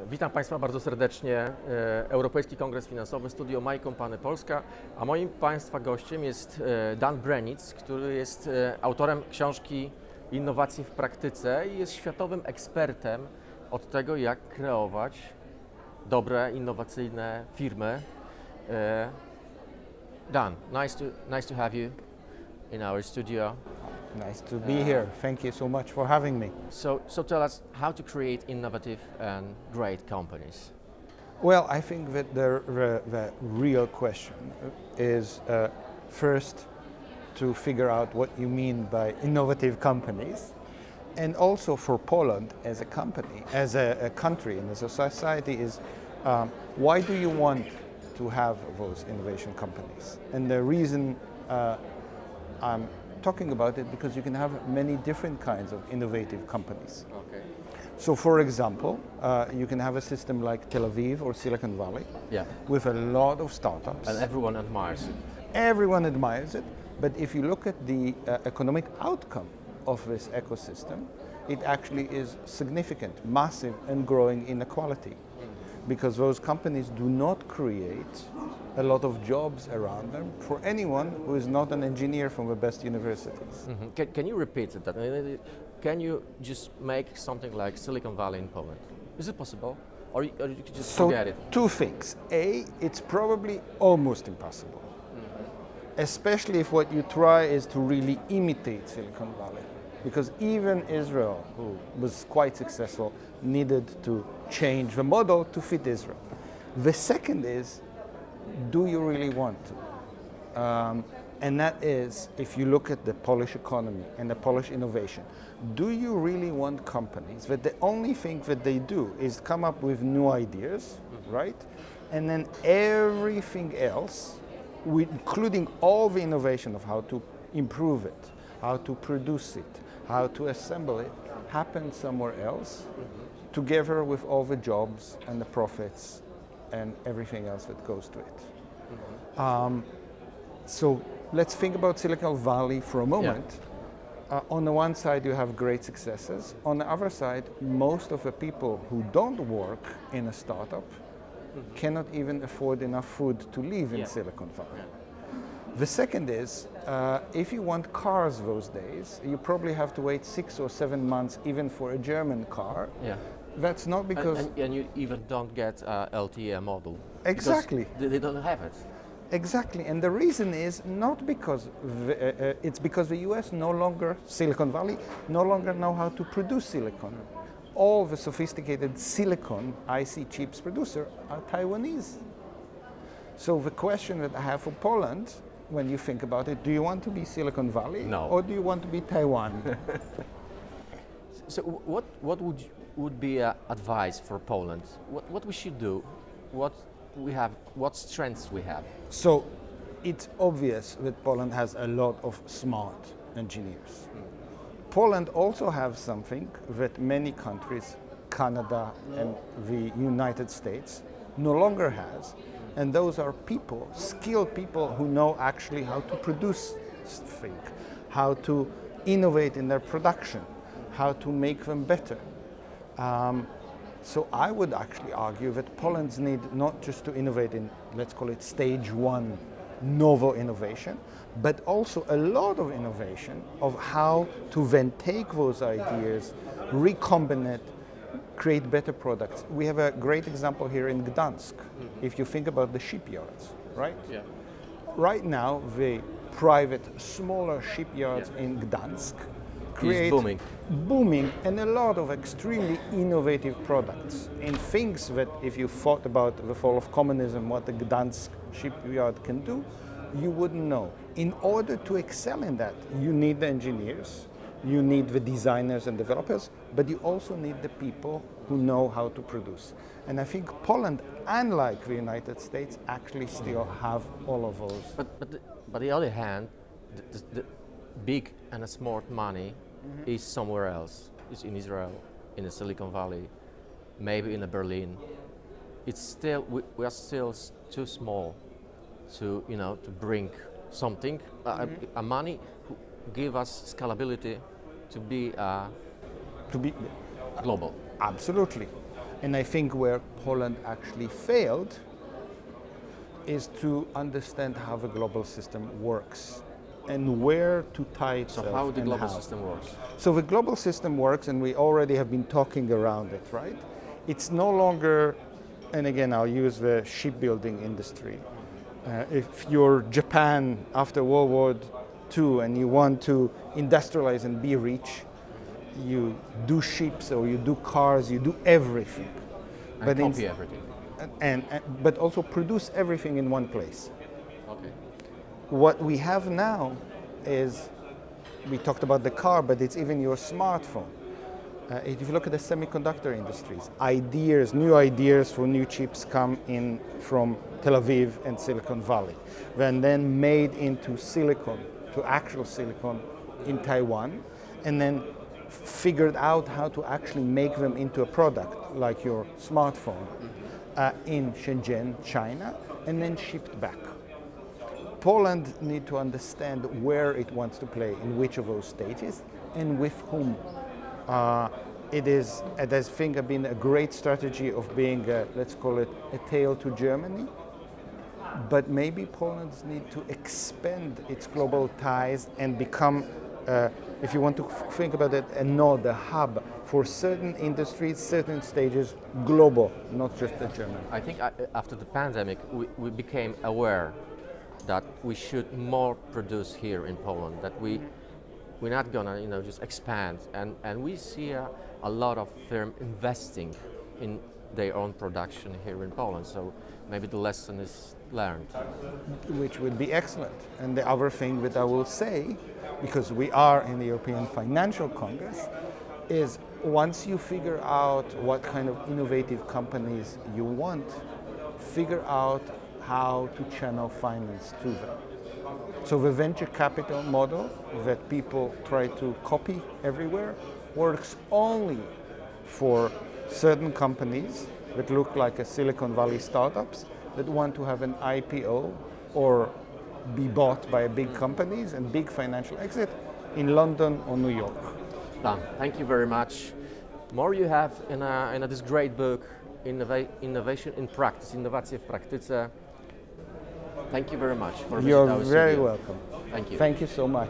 Witam Państwa bardzo serdecznie. Europejski Kongres Finansowy, studio My Company Polska, a moim Państwa gościem jest Dan Breznitzem, który jest autorem książki Innowacje w praktyce i jest światowym ekspertem od tego, jak kreować dobre, innowacyjne firmy. Dan, nice to have you in our studio. Nice to be here. Thank you so much for having me. So tell us how to create innovative and great companies. Well, I think that the real question is first to figure out what you mean by innovative companies, and also for Poland as a company, as a country and as a society is why do you want to have those innovation companies? And the reason I'm talking about it because you can have many different kinds of innovative companies. Okay. So for example, you can have a system like Tel Aviv or Silicon Valley, with a lot of startups. And everyone admires it. Everyone admires it, but if you look at the economic outcome of this ecosystem, it actually is significant, massive and growing inequality. Because those companies do not create a lot of jobs around them for anyone who is not an engineer from the best universities. Mm-hmm. Can you repeat that? Can you just make something like Silicon Valley in Poland? Is it possible? Or you could just forget it? Two things. A, it's probably almost impossible. Especially if what you try is to really imitate Silicon Valley. Because even Israel, who was quite successful, needed to change the model to fit Israel. The second is, do you really want to? And that is, if you look at the Polish economy and the Polish innovation, do you really want companies that the only thing that they do is come up with new ideas, right? And then everything else, including all the innovation of how to improve it, how to produce it, how to assemble it, happens somewhere else, together with all the jobs and the profits and everything else that goes to it. So let's think about Silicon Valley for a moment. On the one side, you have great successes. On the other side, most of the people who don't work in a startup cannot even afford enough food to live in Silicon Valley. The second is, if you want cars those days, you probably have to wait 6 or 7 months even for a German car. That's not because... And you even don't get LTE model. Exactly. They don't have it. Exactly, and the reason is not because, it's because the US no longer, Silicon Valley, no longer know how to produce silicon. All the sophisticated silicon IC chips producer are Taiwanese. So the question that I have for Poland, when you think about it, do you want to be Silicon Valley? No. Or do you want to be Taiwan? So what would be advice for Poland? What we should do? What strengths we have? So it's obvious that Poland has a lot of smart engineers. Poland also has something that many countries, Canada and the United States, no longer has, and those are people, skilled people who know actually how to produce things, how to innovate in their production, how to make them better. So I would actually argue that Poland's need not just to innovate in, let's call it stage one, novel innovation, but also a lot of innovation of how to then take those ideas, recombine it, create better products. We have a great example here in Gdansk, if you think about the shipyards, right? Right now, the private, smaller shipyards in Gdansk create booming and a lot of extremely innovative products in things that if you thought about the fall of communism, what the Gdansk shipyard can do, you wouldn't know. In order to excel in that, you need the engineers, you need the designers and developers, but you also need the people who know how to produce. And I think Poland, unlike the United States, actually still have all of those. But on the other hand, the big and smart money is somewhere else. It's in Israel, in the Silicon Valley, maybe in Berlin. It's still we are still too small to to bring something a money who give us scalability to be global. Absolutely. And I think where Poland actually failed is to understand how the global system works and where to tie itself. So how the global system works? So the global system works, and we already have been talking around it, right? It's no longer, and again, I'll use the shipbuilding industry. If you're Japan after World War II and you want to industrialize and be rich, you do ships or you do cars, you do everything. And copy everything. But also produce everything in one place. Okay. What we have now is, we talked about the car, but it's even your smartphone. If you look at the semiconductor industries, new ideas for new chips come in from Tel Aviv and Silicon Valley, then made into silicon, to actual silicon in Taiwan, and then figured out how to actually make them into a product, like your smartphone, in Shenzhen, China, and then shipped back. Poland needs to understand where it wants to play, in which of those stages, and with whom. It has, I think, been a great strategy of being, let's call it, a tail to Germany. But maybe Poland needs to expand its global ties and become, if you want to think about it, a node, a hub for certain industries, certain stages, global, not just a German. I think after the pandemic, we became aware that we should more produce here in Poland, that we're not gonna just expand, and we see a lot of firms investing in their own production here in Poland. So maybe the lesson is learned. Which would be excellent. And the other thing that I will say, because we are in the European Financial Congress, is once you figure out what kind of innovative companies you want, figure out how to channel finance to them. So the venture capital model that people try to copy everywhere works only for certain companies that look like a Silicon Valley startups that want to have an IPO or be bought by big companies and big financial exit in London or New York. Dan, thank you very much. More you have in this great book, Innovation in Practice, Innowacje w praktyce. Thank you very much for visiting our studio. You're very welcome. Thank you. Thank you so much.